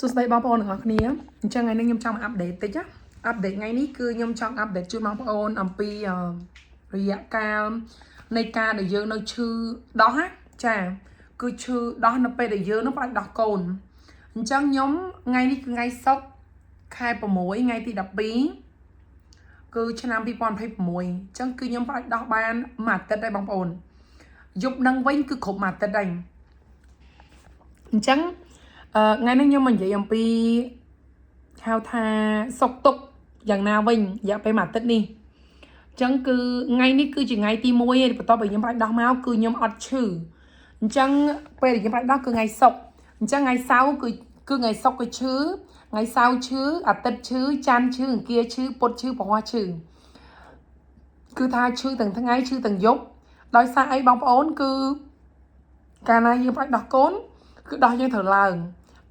សួស្តីបងប្អូនទាំងអស់គ្នាអញ្ចឹងថ្ងៃនេះខ្ញុំចង់អាប់ដេតតិចណាអាប់ដេតថ្ងៃនេះគឺខ្ញុំចង់អាប់ដេតជូនបងប្អូនអំពីរយៈកាលនៃការដែលយើងនៅឈឺដោះណាចាគឺឈឺដោះនៅពេលដែលយើងនឹងផ្ដាច់ដោះកូនអញ្ចឹងខ្ញុំថ្ងៃនេះគឺថ្ងៃសុក្រខែ6ថ្ងៃទី12គឺឆ្នាំ2026អញ្ចឹងគឺខ្ញុំផ្ដាច់ដោះបានមួយអាទិត្យដែរបងប្អូនយប់នឹងវិញគឺគ្រប់មួយអាទិត្យដែរអញ្ចឹងថ្ងៃនេះខ្ញុំនិយាយអំពីហៅថាសុខទុក្ខយ៉ាងណាវិញរយៈពេលមួយអាទិត្យនេះអញ្ចឹងគឺថ្ងៃនេះគឺជាថ្ងៃទី1ឯងបន្ទាប់ពីខ្ញុំផ្ដាច់ដោះមកគឺខ្ញុំអត់ឈឺអញ្ចឹងពេលដែលខ្ញុំផ្ដាច់ដោះគឺថ្ងៃសុក្រអញ្ចឹងថ្ងៃសៅរ៍គឺថ្ងៃសុក្រគឺឈឺថ្ងៃសៅរ៍ឈឺអាទិត្យឈឺច័ន្ទឈឺអង្គារឈឺពុធឈឺពហុឈឺគឺថាឈឺទាំងថ្ងៃឈឺទាំងយប់ដោយសារអីបងប្អូនគឺកាលណាយើងផ្ដាច់ដោះកូនគឺដោះយើងត្រូវឡើង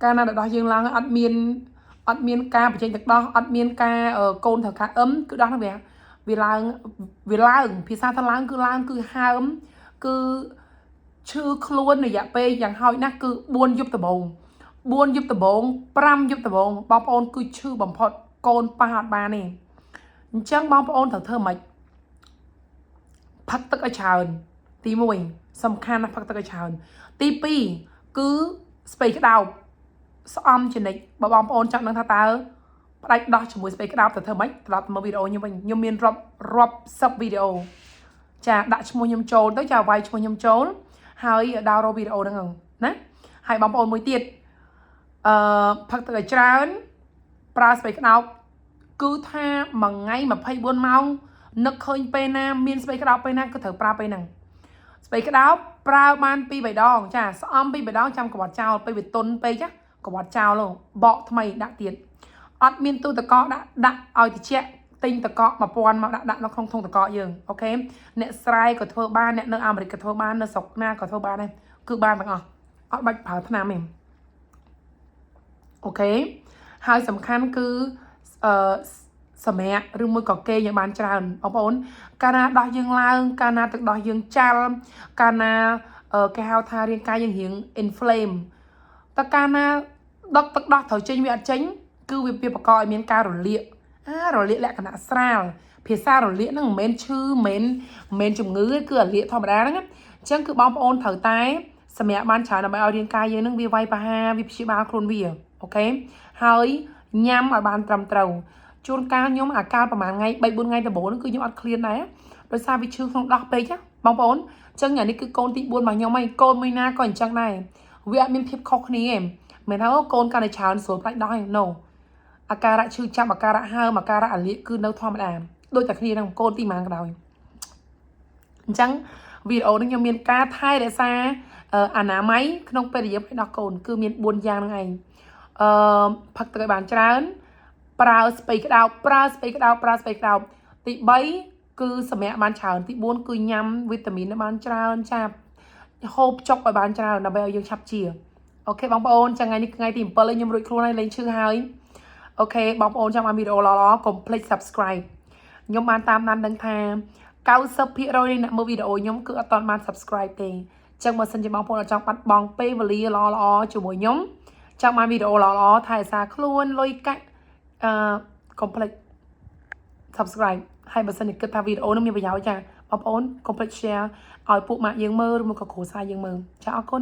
កាលណាដោះយើងឡើងអត់មានការបញ្ចេញទឹកដោះអត់មានការកូនត្រូវការគឺដោះហ្នឹងវាឡើងភាសាថាឡើងគឺហើមគឺឈឺខ្លួនរយៈពេលយ៉ាងហោចណាស់គឺ4យប់ដំបូង5យប់ដំបូងបងប្អូនគឺឈឺបំផុតកូនប៉ះអត់បានទេអញ្ចឹងបងប្អូនត្រូវធ្វើម៉េចផឹកទឹកឲ្យច្រើនទី1សំខាន់ណាស់ផឹកទឹកឲ្យច្រើនទី2គឺស្ពៃក្តោបស្អំជានិច្ចបើបងប្អូនចង់ដឹងថាតើផ្ដាច់ដោះជាមួយស្ពៃក្តោបទៅធ្វើម៉េចត្រឡប់ទៅមើលវីដេអូខ្ញុំវិញខ្ញុំមានរាប់សិបវីដេអូចាដាក់ឈ្មោះខ្ញុំចូលទៅចាវាយឈ្មោះខ្ញុំចូលហើយដោនឡូតវីដេអូហ្នឹងណាហើយបងប្អូនមួយទៀតផឹកទឹកឲ្យច្រើនប្រើស្ពៃក្តោបគឺថាមួយថ្ងៃ24ម៉ោងនឹកឃើញពេលណាមានស្ពៃក្តោបពេលណាគឺត្រូវប្រើពេលហ្នឹងស្ពៃក្តោបប្រើបាន2 3ដងចាស្អំ2 3ដងចាំក្បត់ចោលពេលវាទុនពេកចាក្បត់ចោលបកថ្មីដាក់ទៀតអត់មានទូទឹកកកដាក់ឲ្យត្រជាក់ទិញទឹកកក1000មកដាក់នៅក្នុងធុងទឹកកកយើងអូខេអ្នកស្រែក៏ធ្វើបានអ្នកនៅអាមេរិកក៏ធ្វើបាននៅស្រុកណាក៏ធ្វើបានដែរគឺបានទាំងអស់អត់បាច់ប្រើថ្នាំទេអូខេហើយសំខាន់គឺសម្រាប់ឬមួយក៏គេយ៉ាងបានច្រើនបងប្អូនកាលណាដោះយើងឡើងកាលណាទឹកដោះយើងចាល់កាលណាគេហៅថារាងកាយយើងរៀង inflame តើកាលណាដុតទឹកដោះត្រូវចេញវាអត់ចេញគឺវាបង្កឲ្យមានការរលាករលាកលក្ខណៈស្រាលភាសារលាកហ្នឹងមិនមែនឈឺមិនមែនជំងឺទេគឺរលាកធម្មតាហ្នឹងអញ្ចឹងគឺបងប្អូនត្រូវតែសម្រាប់បានច្រើនដើម្បីឲ្យរាងកាយយើងហ្នឹងវាវាយប្រហារវាព្យាបាលខ្លួនវាអូខេហើយញ៉ាំឲ្យបានត្រឹមត្រូវជួនកាលខ្ញុំអាកាលប្រហែលថ្ងៃ3 4ថ្ងៃដំបូងហ្នឹងគឺខ្ញុំអត់ឃ្លានដែរដោយសារវាឈឺក្នុងដោះពេកណាបងប្អូនអញ្ចឹងអានេះគឺកូនទី4របស់ខ្ញុំហើយកូនមួយណាក៏អញ្ចឹងដែរវាអត់មានភាពខុសគ្នាទេមិនថាកូនកាន់តែច្រើនស្រួលផ្ដាច់ដោះឯង no អាការៈឈឺចាប់អាការៈហើមអាការៈអាលៀកគឺនៅធម្មតាដូចតែគ្នានឹងកូនទីម៉ានក៏ដោយអញ្ចឹងវីដេអូនេះខ្ញុំមានការថែរក្សាអនាម័យក្នុងពេលដែលយើងផ្ដាច់ដោះកូនគឺមាន4យ៉ាងហ្នឹងឯងផឹកទឹកឲ្យបានច្រើនប្រើស្ពៃក្តោបទី3គឺសម្រាប់បានច្រើនទី4គឺញ៉ាំវីតាមីនបានច្រើនចាប់ហូបចុកឲ្យបានច្រើនដើម្បីឲ្យយើងឆាប់ជាអូខេបងប្អូនចឹងថ្ងៃនេះថ្ងៃទី7ខ្ញុំរួចខ្លួនហើយលេងឈឺហើយអូខេបងប្អូនចង់បានវីដេអូល្អៗកុំភ្លេច subscribe ខ្ញុំបានតាមដានដឹងថា 90% នៃអ្នកមើលវីដេអូខ្ញុំគឺអត់ទាន់បាន subscribe ទេចឹងបើសិនជាបងប្អូនអត់ចង់បាត់បង់ពេលវេលាល្អៗជាមួយខ្ញុំចង់បានវីដេអូល្អៗថែរក្សាខ្លួនលុយកាក់កុំភ្លេច subscribe ហើយបើសិនជាគិតថាវីដេអូនេះមានប្រយោជន៍ចាបងប្អូនកុំភ្លេច share ឲ្យពួកម៉ាក់យើងមើលឬមកក៏គ្រួសារយើងមើលចាអរគុណ